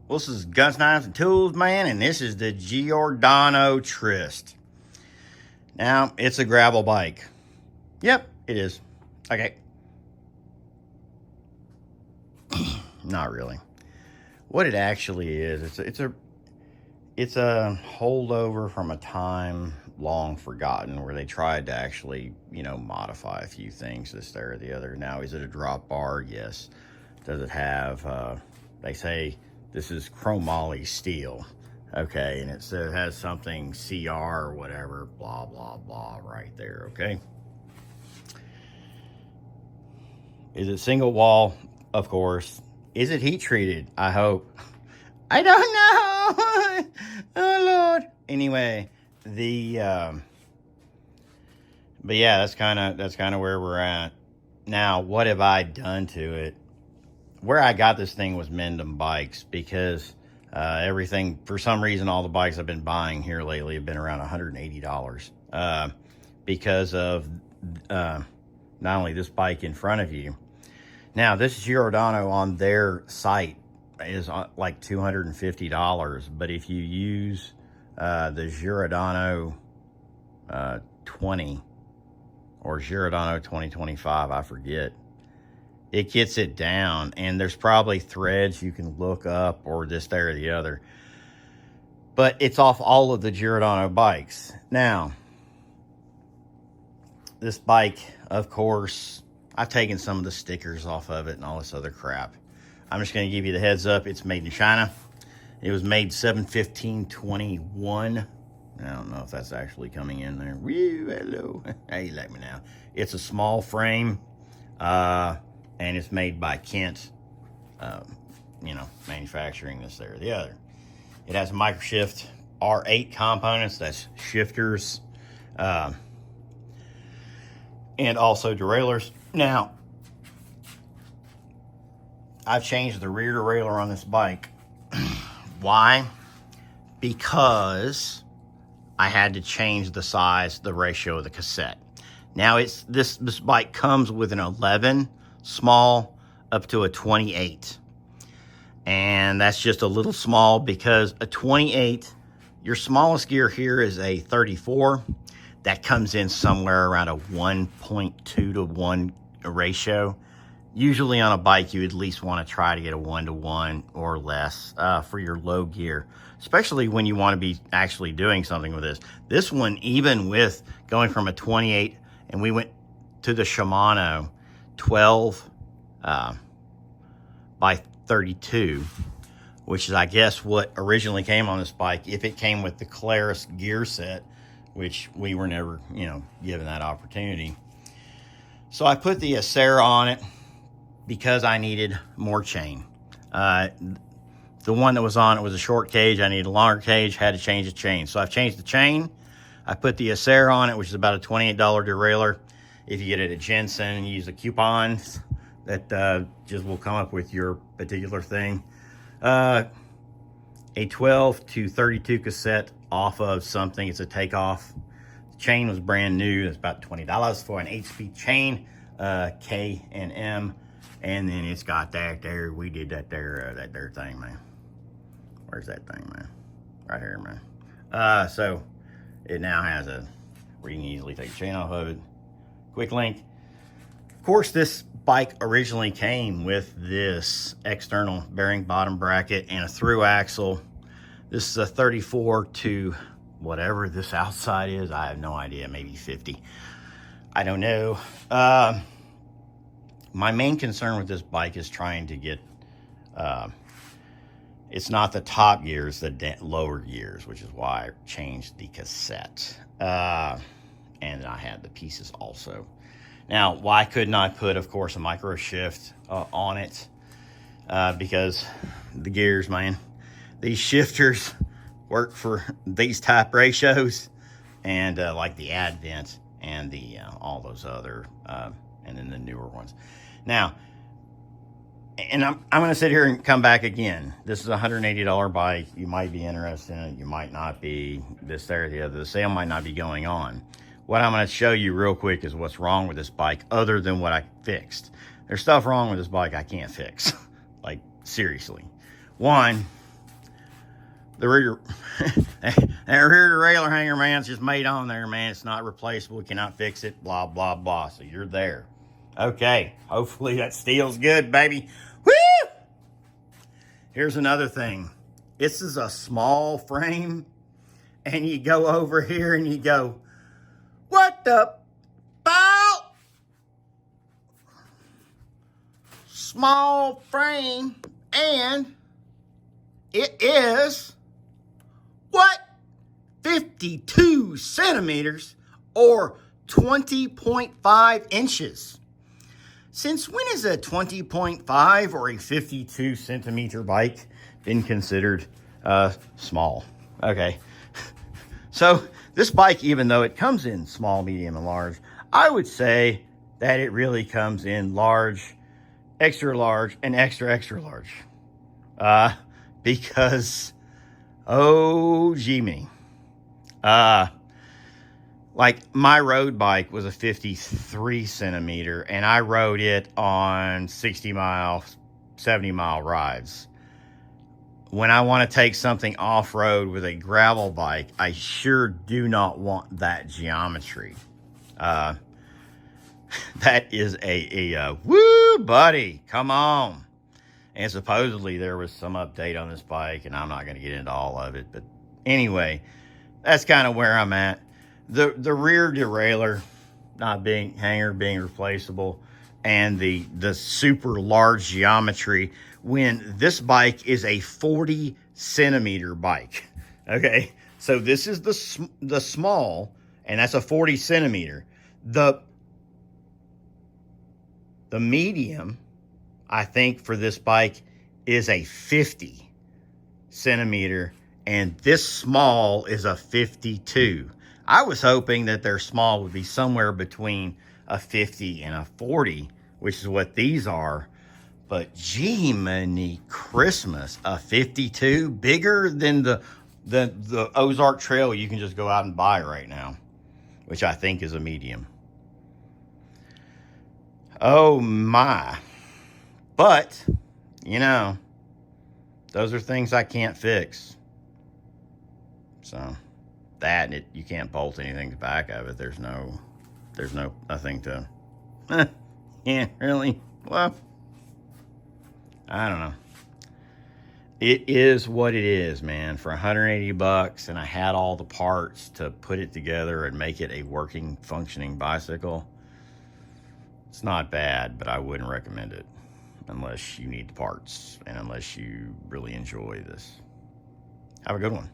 Well, this is Guns, Knives, and Tools, man, and this is the Giordano Trieste. Now, it's a gravel bike. Yep, it is. Okay. Not really. What it actually is, it's a holdover from a time long forgotten where they tried to actually, modify a few things, this, there, or the other. Now, is it a drop bar? Yes. Does it have, they say this is chromoly steel. Okay, and it has something CR or whatever, blah, blah, blah, right there, okay? Is it single wall? Of course. Is it heat treated? I hope. I don't know. Oh, Lord. Anyway, but yeah, that's kind of where we're at. Now, what have I done to it? Where I got this thing was Mendham bikes, because everything, for some reason, all the bikes I've been buying here lately have been around $180 because of not only this bike in front of you. Now, this Giordano on their site is like $250, but if you use the Giordano 20 or Giordano 2025, I forget, it gets it down, and there's probably threads you can look up or this, there, or the other. But it's off all of the Giordano bikes. Now, this bike, of course, I've taken some of the stickers off of it and all this other crap. I'm just going to give you the heads up. It's made in China. It was made 7/15/21. I don't know if that's actually coming in there. Woo, hello. Hey, let me know. It's a small frame. And it's made by Kent, manufacturing, this, there, or the other. It has a microshift R8 components, that's shifters, and also derailleurs. Now, I've changed the rear derailleur on this bike. Why? Because I had to change the size, the ratio of the cassette. Now, this bike comes with an 11 small up to a 28, and that's just a little small because a 28, your smallest gear here is a 34. That comes in somewhere around a 1.2 to 1 ratio. Usually on a bike, you at least want to try to get a 1-to-1 or less for your low gear, especially when you want to be actually doing something with this. This one, even with going from a 28, and we went to the Shimano 12 by 32, which is, I guess, what originally came on this bike, if it came with the Claris gear set, which we were never, given that opportunity. So I put the Acera on it because I needed more chain. The one that was on it was a short cage. I needed a longer cage, had to change the chain. So I've changed the chain. I put the Acera on it, which is about a $28 derailleur. If you get it at Jensen, you use the coupons that just will come up with your particular thing. A 12 to 32 cassette off of something. It's a takeoff. The chain was brand new. It's about $20 for an 8-speed chain, K and M. And then it's got that there. We did that there thing, man. Where's that thing, man? Right here, man. So it now has where you can easily take the chain off of it. Quick link. Of course, this bike originally came with this external bearing bottom bracket and a through axle. This is a 34 to whatever this outside is. I have no idea, maybe 50. I don't know. My main concern with this bike is trying to get, it's not the top gears, the lower gears, which is why I changed the cassette. And I had the pieces also. Now, why couldn't I put, of course, a micro shift on it? Because the gears, man, these shifters work for these type ratios, and like the Advent and the all those other, and then the newer ones. Now, and I'm going to sit here and come back again. This is a $180 bike. You might be interested in it. You might not be. This, there, the other. The sale might not be going on. What I'm going to show you real quick is what's wrong with this bike other than what I fixed. There's stuff wrong with this bike I can't fix. Like, seriously. One, The rear, that rear derailleur hanger, man, it's just made on there, man. It's not replaceable. We cannot fix it, blah, blah, blah. So you're there. Okay, hopefully that steel's good, baby. Woo! Here's another thing. This is a small frame, and you go over here and you go, what the bow? Small frame, and it is what? 52 centimeters or 20.5 inches. Since when is a 20.5 or a 52 centimeter bike been considered small? Okay. So this bike, even though it comes in small, medium, and large, I would say that it really comes in large, and extra, extra large. Because, oh, gee me. Like my road bike was a 53 centimeter, and I rode it on 60 mile, 70 mile rides. When I want to take something off-road with a gravel bike, I sure do not want that geometry. That is a woo, buddy, come on. And supposedly there was some update on this bike, and I'm not going to get into all of it. But anyway, that's kind of where I'm at. The rear derailleur hanger being replaceable, and the super large geometry when this bike is a 40 centimeter bike. Okay, so this is the small, and that's a 40 centimeter. The medium, I think, for this bike is a 50 centimeter, and this small is a 52. I was hoping that their small would be somewhere between a 50 and a 40, which is what these are. But gee, many Christmas, a 52, bigger than the Ozark Trail you can just go out and buy right now, which I think is a medium. Oh my. But, you know, those are things I can't fix. So that, and you can't bolt anything to the back of it. There's nothing to, yeah, really, well, I don't know. It is what it is, man. For 180 bucks, and I had all the parts to put it together and make it a working, functioning bicycle. It's not bad, but I wouldn't recommend it unless you need the parts and unless you really enjoy this. Have a good one.